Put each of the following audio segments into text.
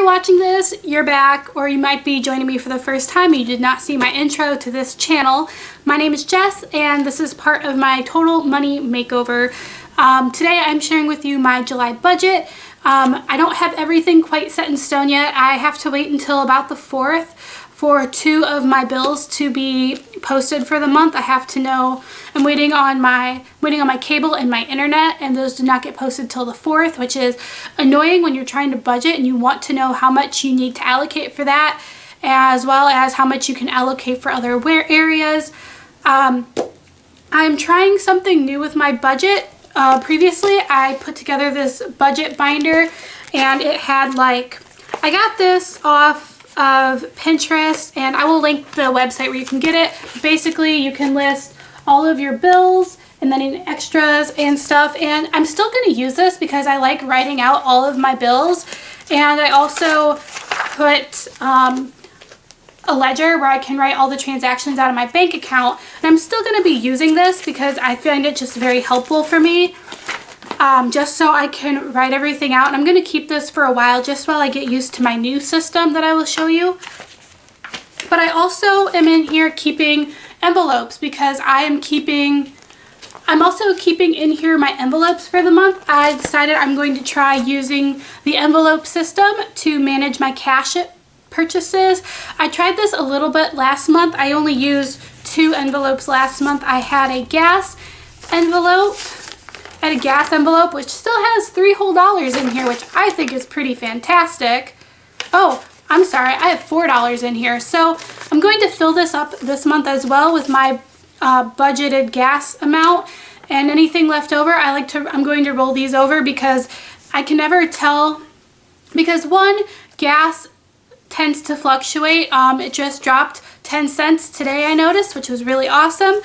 you're watching this, you're back, or you might be joining me for the first time. You did not see my intro to this channel. My name is Jess, and this is part of my Total Money Makeover. Today I'm sharing with you my July budget. I don't have everything quite set in stone yet. I have to wait until about the 4th for 2 of my bills to be posted for the month. I have to know, I'm waiting on my cable and my internet, and those do not get posted till the 4th, which is annoying when you're trying to budget and you want to know how much you need to allocate for that, as well as how much you can allocate for other areas. I'm trying something new with my budget. Previously I put together this budget binder, and it had I got this off of Pinterest, and I will link the website where you can get it. Basically, you can list all of your bills and then in extras and stuff, and I'm still going to use this because I like writing out all of my bills. And I also put a ledger where I can write all the transactions out of my bank account, and I'm still going to be using this because I find it just very helpful for me, just so I can write everything out. And I'm going to keep this for a while just while I get used to my new system that I will show you. But I also am in here keeping envelopes because I'm also keeping in here my envelopes for the month. I decided I'm going to try using the envelope system to manage my cash purchases. I tried this a little bit last month. I only used 2 envelopes last month. I had a gas envelope which still has $3 whole in here, which I think is pretty fantastic. Oh, I'm sorry, I have $4 in here. So I'm going to fill this up this month as well with my budgeted gas amount, and anything left over I'm going to roll these over because I can never tell, because one, gas tends to fluctuate. It just dropped 10 cents today, I noticed, which was really awesome,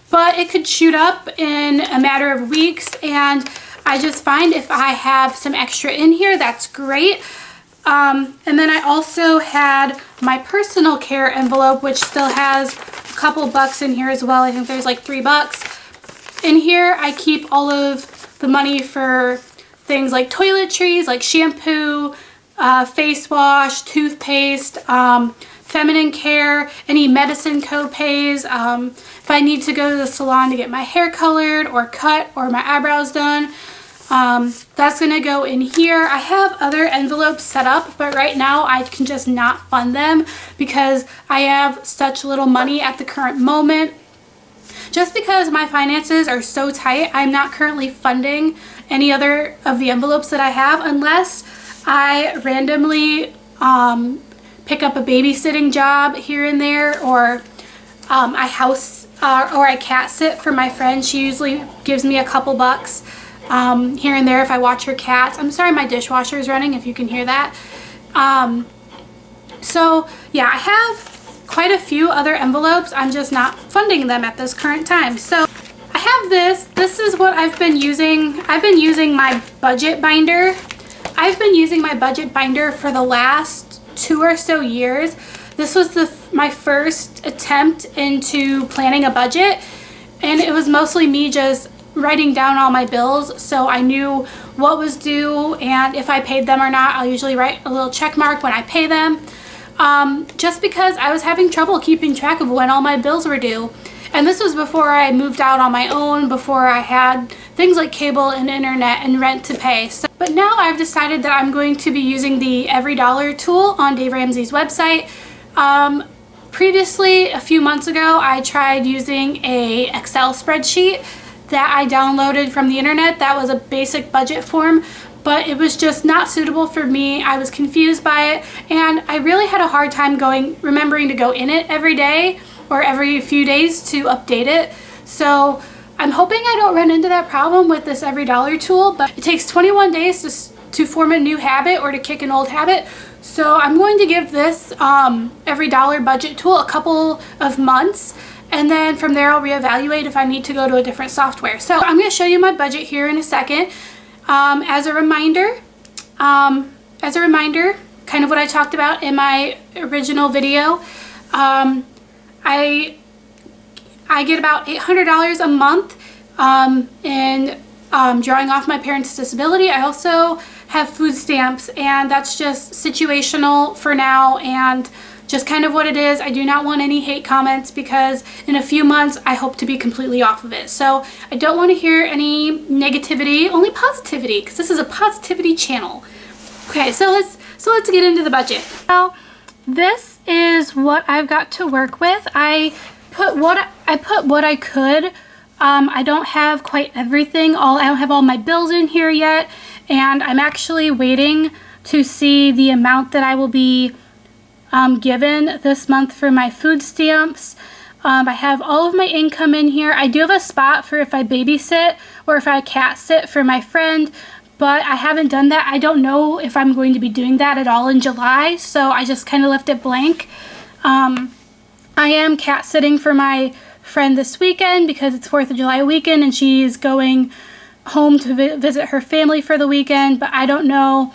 but it could shoot up in a matter of weeks, and I just find if I have some extra in here, that's great. And then I also had my personal care envelope, which still has a couple bucks in here as well. I think there's like $3 in here. I keep all of the money for things like toiletries, like shampoo, face wash, toothpaste, feminine care, any medicine co-pays, if I need to go to the salon to get my hair colored or cut or my eyebrows done, that's going to go in here. I have other envelopes set up, but right now I can just not fund them because I have such little money at the current moment. Just because my finances are so tight, I'm not currently funding any other of the envelopes that I have unless I randomly pick up a babysitting job here and there, or I cat sit for my friend. She usually gives me a couple bucks here and there if I watch her cats. I'm sorry, my dishwasher is running if you can hear that. So yeah, I have quite a few other envelopes. I'm just not funding them at this current time. So I have this. This is what I've been using. I've been using my budget binder. I've been using my budget binder for the last 2 or so years. This was my first attempt into planning a budget, and it was mostly me just writing down all my bills so I knew what was due, and if I paid them or not. I'll usually write a little check mark when I pay them, just because I was having trouble keeping track of when all my bills were due. And this was before I moved out on my own, before I had things like cable and internet and rent to pay. But now I've decided that I'm going to be using the Every Dollar tool on Dave Ramsey's website. Previously, a few months ago, I tried using a Excel spreadsheet that I downloaded from the internet. That was a basic budget form, but it was just not suitable for me. I was confused by it, and I really had a hard time remembering to go in it every day or every few days to update it. So I'm hoping I don't run into that problem with this Every Dollar tool, but it takes 21 days to form a new habit or to kick an old habit. So I'm going to give this Every Dollar budget tool a couple of months, and then from there I'll reevaluate if I need to go to a different software. So I'm going to show you my budget here in a second. As a reminder, kind of what I talked about in my original video, I get about $800 a month in drawing off my parents' disability. I also have food stamps, and that's just situational for now and just kind of what it is. I do not want any hate comments because in a few months I hope to be completely off of it. So I don't want to hear any negativity, only positivity, because this is a positivity channel. Okay, so let's get into the budget. Now, this is what I've got to work with. I put what I could. I don't have quite everything. I don't have all my bills in here yet, and I'm actually waiting to see the amount that I will be given this month for my food stamps. I have all of my income in here. I do have a spot for if I babysit or if I cat sit for my friend, but I haven't done that. I don't know if I'm going to be doing that at all in July, so I just kind of left it blank. I am cat sitting for my friend this weekend because it's 4th of July weekend and she's going home to visit her family for the weekend, but I don't know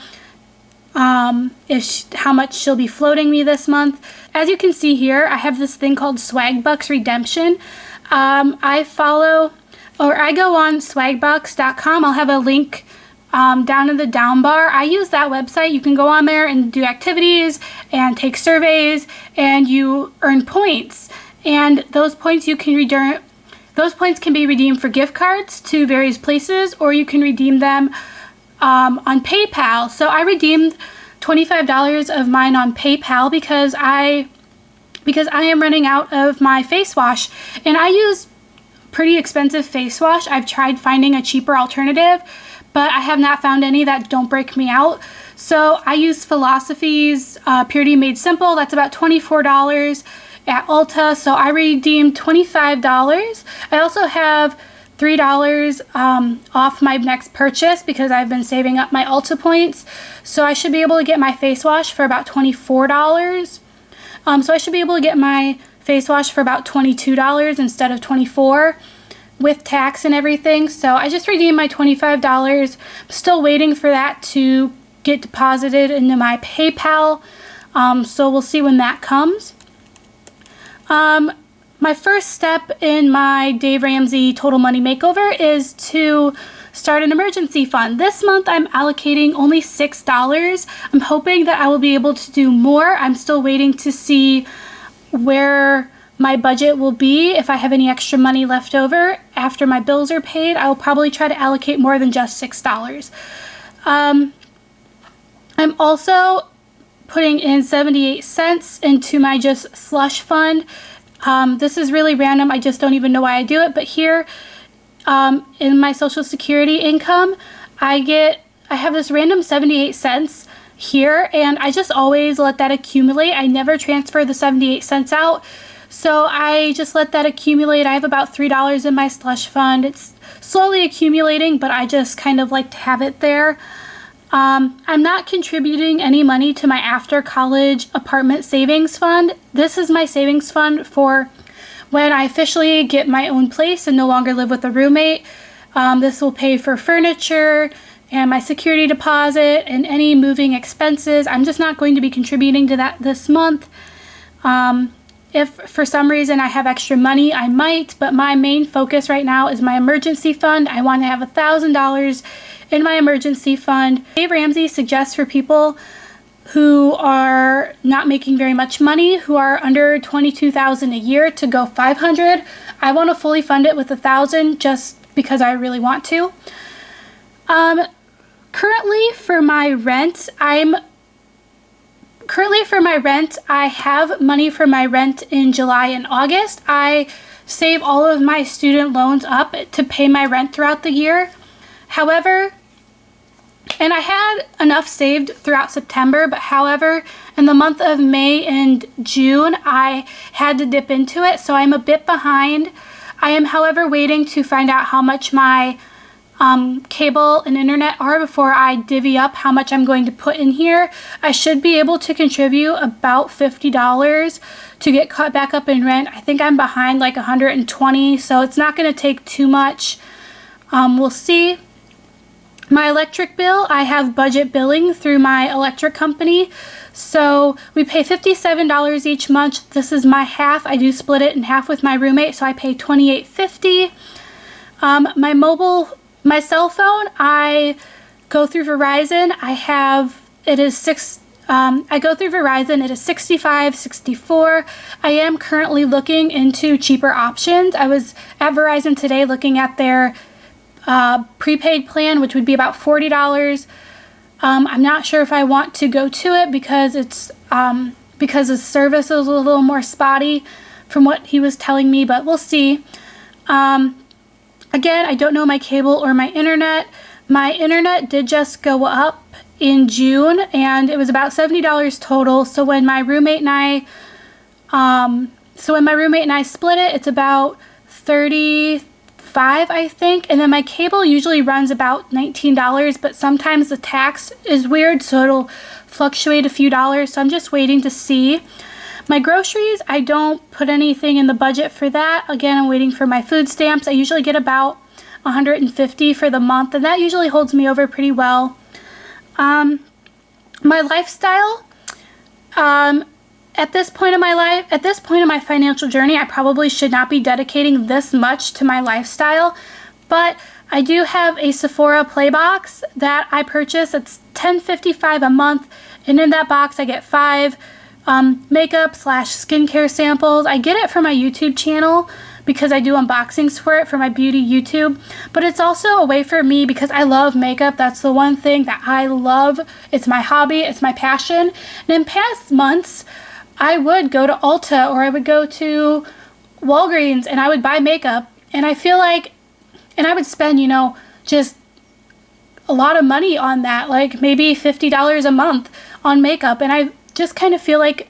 how much she'll be floating me this month. As you can see here, I have this thing called Swagbucks Redemption. I go on swagbucks.com. I'll have a link down in the down bar. I use that website. You can go on there and do activities and take surveys, and you earn points. And those points you can redeem. Those points can be redeemed for gift cards to various places, or you can redeem them on PayPal. So I redeemed $25 of mine on PayPal because I am running out of my face wash, and I use pretty expensive face wash. I've tried finding a cheaper alternative, but I have not found any that don't break me out. So I use Philosophy's Purity Made Simple. That's about $24 at Ulta. So I redeemed $25. I also have $3 off my next purchase because I've been saving up my Ulta points. So I should be able to get my face wash for about $24. So I should be able to get my face wash for about $22 instead of $24 with tax and everything. So I just redeemed my $25. I'm still waiting for that to get deposited into my PayPal. So we'll see when that comes. My first step in my Dave Ramsey Total Money Makeover is to start an emergency fund. This month I'm allocating only $6. I'm hoping that I will be able to do more. I'm still waiting to see where my budget will be. If I have any extra money left over after my bills are paid, I will probably try to allocate more than just $6. I'm also putting in 78 cents into my Just Slush fund. This is really random. I just don't even know why I do it. But here in my Social Security income, I have this random 78 cents here, and I just always let that accumulate. I never transfer the 78 cents out. So I just let that accumulate. I have about $3 in my slush fund. It's slowly accumulating, but I just kind of like to have it there. I'm not contributing any money to my after college apartment savings fund. This is my savings fund for when I officially get my own place and no longer live with a roommate. This will pay for furniture and my security deposit and any moving expenses. I'm just not going to be contributing to that this month. If for some reason I have extra money, I might, but my main focus right now is my emergency fund. I want to have $1,000 in my emergency fund. Dave Ramsey suggests for people who are not making very much money, who are under $22,000 a year, to go $500. I want to fully fund it with $1,000 just because I really want to. Currently for my rent, I have money for my rent in July and August. I save all of my student loans up to pay my rent throughout the year. However, and I had enough saved throughout September, but however, in the month of May and June, I had to dip into it, so I'm a bit behind. I am, however, waiting to find out how much my cable and internet are before I divvy up how much I'm going to put in here. I should be able to contribute about $50 to get caught back up in rent. I think I'm behind like $120, so it's not going to take too much. We'll see. My electric bill, I have budget billing through my electric company. So we pay $57 each month. This is my half. I do split it in half with my roommate, so I pay $28.50. My cell phone, I go through Verizon, I go through Verizon, it is 65, 64. I am currently looking into cheaper options. I was at Verizon today looking at their prepaid plan, which would be about $40. I'm not sure if I want to go to it because because the service is a little more spotty from what he was telling me, but we'll see. Again, I don't know my cable or my internet. My internet did just go up in June, and it was about $70 total. So when my roommate and I split it, it's about $35, I think. And then my cable usually runs about $19, but sometimes the tax is weird, so it'll fluctuate a few dollars. So I'm just waiting to see. My groceries, I don't put anything in the budget for that. Again, I'm waiting for my food stamps. I usually get about $150 for the month, and that usually holds me over pretty well. My lifestyle, at this point in my financial journey, I probably should not be dedicating this much to my lifestyle, but I do have a Sephora Play box that I purchased. It's $10.55 a month, and in that box I get 5 makeup/skincare samples. I get it for my YouTube channel because I do unboxings for it for my beauty YouTube, but it's also a way for me because I love makeup. That's the one thing that I love. It's my hobby, it's my passion. And in past months, I would go to Ulta or I would go to Walgreens and I would buy makeup, and I feel like, and I would spend, just a lot of money on that, like maybe $50 a month on makeup, and I just kind of feel like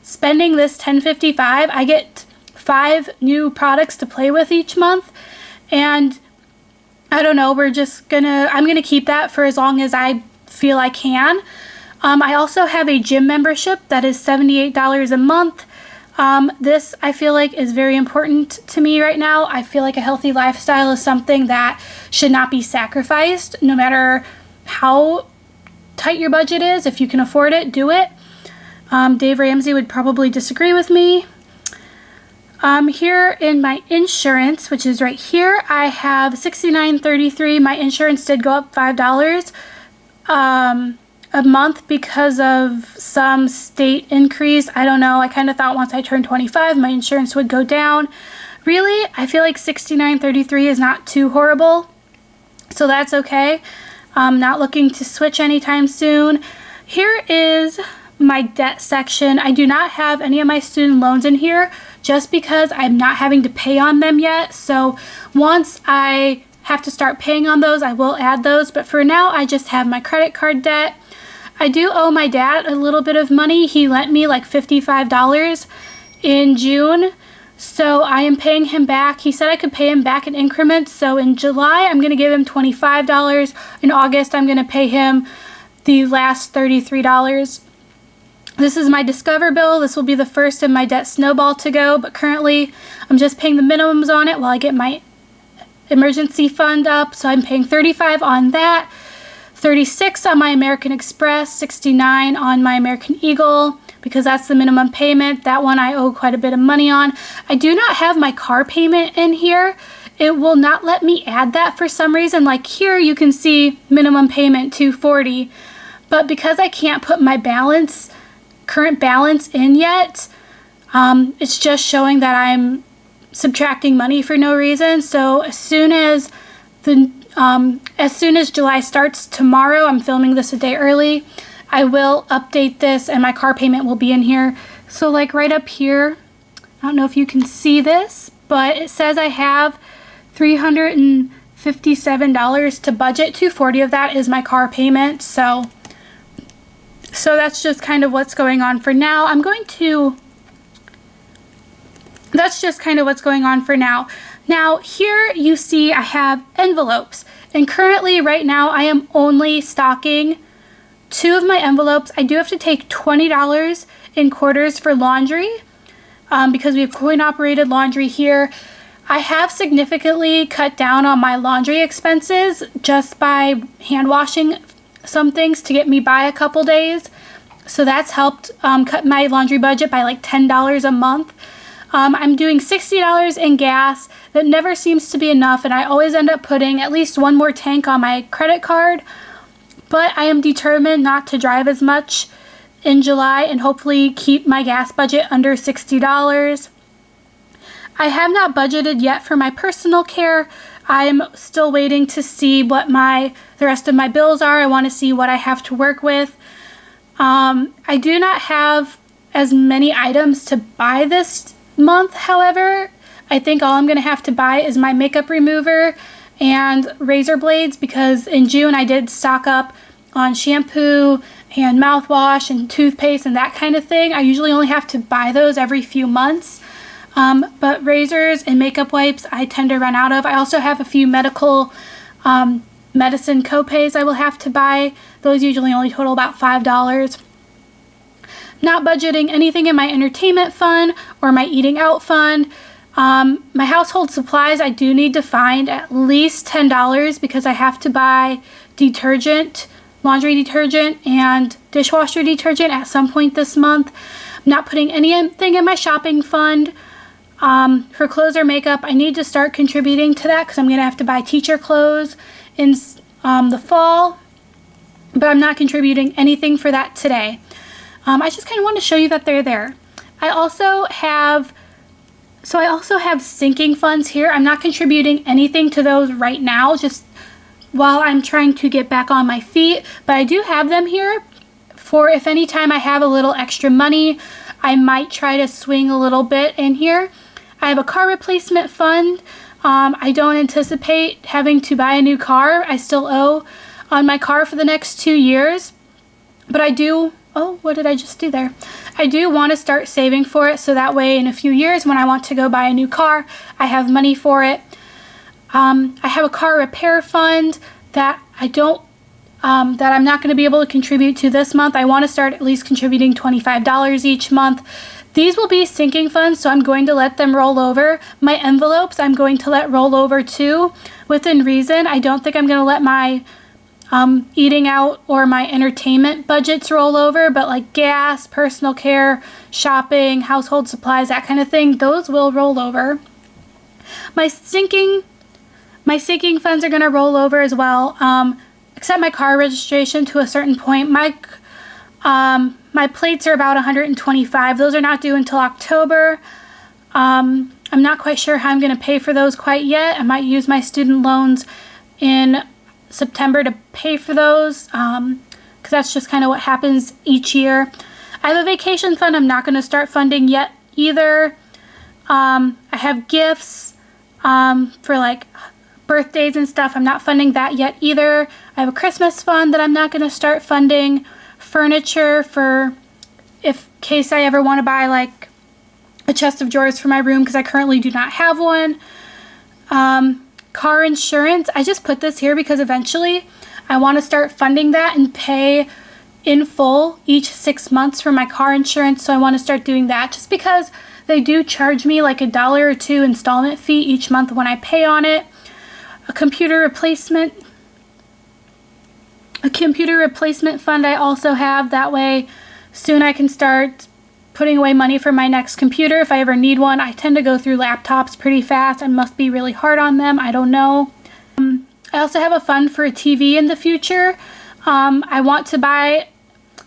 spending this $10.55, I get 5 new products to play with each month, and I don't know, I'm gonna keep that for as long as I feel I can. I also have a gym membership that is $78 a month. This I feel like is very important to me right now. I feel like a healthy lifestyle is something that should not be sacrificed, no matter how tight your budget is. If you can afford it, do it. Dave Ramsey would probably disagree with me. Here in my insurance, which is right here, I have $69.33. My insurance did go up $5 a month because of some state increase. I don't know. I kind of thought once I turned 25, my insurance would go down. Really, I feel like $69.33 is not too horrible, so that's okay. I'm not looking to switch anytime soon. Here is my debt section. I do not have any of my student loans in here just because I'm not having to pay on them yet. So once I have to start paying on those, I will add those. But for now, I just have my credit card debt. I do owe my dad a little bit of money. He lent me like $55 in June. So I am paying him back. He said I could pay him back in increments. So in July, I'm going to give him $25. In August, I'm going to pay him the last $33. This is my Discover bill. This will be the first in my debt snowball to go, but currently I'm just paying the minimums on it while I get my emergency fund up. So I'm paying $35 on that, $36 on my American Express, $69 on my American Eagle, because that's the minimum payment. That one I owe quite a bit of money on. I do not have my car payment in here. It will not let me add that for some reason. Like here you can see minimum payment $240, but because I can't put my current balance in yet, it's just showing that I'm subtracting money for no reason. So as soon as July starts tomorrow, I'm filming this a day early, I will update this and my car payment will be in here. So like right up here, I don't know if you can see this, but it says I have $357 to budget. $240 of that is my car payment. So that's just kind of what's going on for now. That's just kind of what's going on for now. Now here you see I have envelopes, and currently right now I am only stocking 2 of my envelopes. I do have to take $20 in quarters for laundry because we have coin-operated laundry here. I have significantly cut down on my laundry expenses just by hand washing some things to get me by a couple days. So that's helped cut my laundry budget by like $10 a month. I'm doing $60 in gas. That never seems to be enough, and I always end up putting at least one more tank on my credit card. but I am determined not to drive as much in July and hopefully keep my gas budget under $60. I have not budgeted yet for my personal care. I'm still waiting to see what the rest of my bills are. I want to see what I have to work with. I do not have as many items to buy this month, however. I think all I'm going to have to buy is my makeup remover and razor blades, because in June I did stock up on shampoo and mouthwash and toothpaste and that kind of thing. I usually only have to buy those every few months. But razors and makeup wipes I tend to run out of. I also have a few medical medicine copays I will have to buy. Those usually only total about $5. Not budgeting anything in my entertainment fund or my eating out fund. My household supplies, I do need to find at least $10 because I have to buy detergent, laundry detergent, and dishwasher detergent at some point this month. I'm not putting anything in my shopping fund. For clothes or makeup, I need to start contributing to that because I'm going to have to buy teacher clothes in the fall, but I'm not contributing anything for that today. I just kind of want to show you that they're there. I also have sinking funds here. I'm not contributing anything to those right now, just while I'm trying to get back on my feet, but I do have them here for if any time I have a little extra money, I might try to swing a little bit in here. I have a car replacement fund. I don't anticipate having to buy a new car. I still owe on my car for the next 2 years, but I do, oh, what did I just do there? I do want to start saving for it so that way in a few years when I want to go buy a new car, I have money for it. I have a car repair fund that that I'm not going to be able to contribute to this month. I want to start at least contributing $25 each month. These will be sinking funds, so I'm going to let them roll over. My envelopes I'm going to let roll over too, within reason. I don't think I'm going to let my eating out or my entertainment budgets roll over, but like gas, personal care, shopping, household supplies, that kind of thing, those will roll over. My sinking funds are going to roll over as well, except my car registration to a certain point. My plates are about $125. Those are not due until October. I'm not quite sure how I'm going to pay for those quite yet. I might use my student loans in September to pay for those, because that's just kind of what happens each year. I have a vacation fund I'm not going to start funding yet either. I have gifts for like birthdays and stuff. I'm not funding that yet either. I have a Christmas fund that I'm not going to start funding. Furniture for case I ever want to buy like a chest of drawers for my room, because I currently do not have one. Car insurance, I just put this here because eventually I want to start funding that and pay in full each 6 months for my car insurance, so I want to start doing that just because they do charge me like $1 or $2 installment fee each month when I pay on it. A computer replacement fund I also have. That way soon I can start putting away money for my next computer if I ever need one. I tend to go through laptops pretty fast. I must be really hard on them. I don't know. I also have a fund for a TV in the future. I want to buy,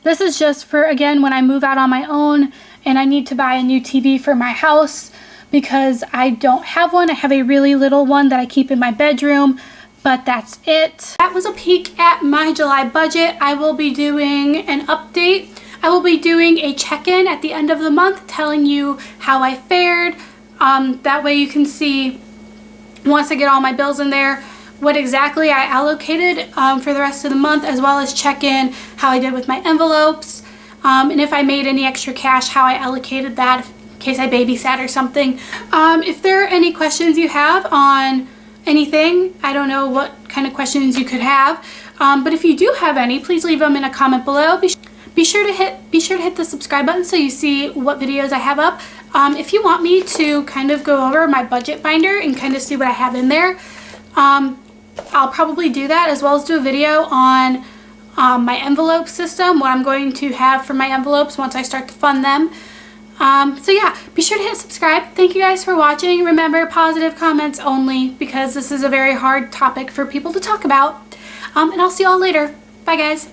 this is just for, again, when I move out on my own and I need to buy a new TV for my house because I don't have one. I have a really little one that I keep in my bedroom. But that's it. That was a peek at my July budget. I will be doing an update. I will be doing a check-in at the end of the month telling you how I fared. That way you can see, once I get all my bills in there, what exactly I allocated for the rest of the month, as well as check in how I did with my envelopes, and if I made any extra cash, how I allocated that in case I babysat or something. If there are any questions you have on anything, I don't know what kind of questions you could have, but if you do have any, please leave them in a comment below. Be sure to hit the subscribe button so you see what videos I have up. If you want me to kind of go over my budget binder and kind of see what I have in there, I'll probably do that, as well as do a video on my envelope system, what I'm going to have for my envelopes once I start to fund them. So yeah, be sure to hit subscribe. Thank you guys for watching. Remember, positive comments only, because this is a very hard topic for people to talk about. And I'll see y'all later. Bye guys.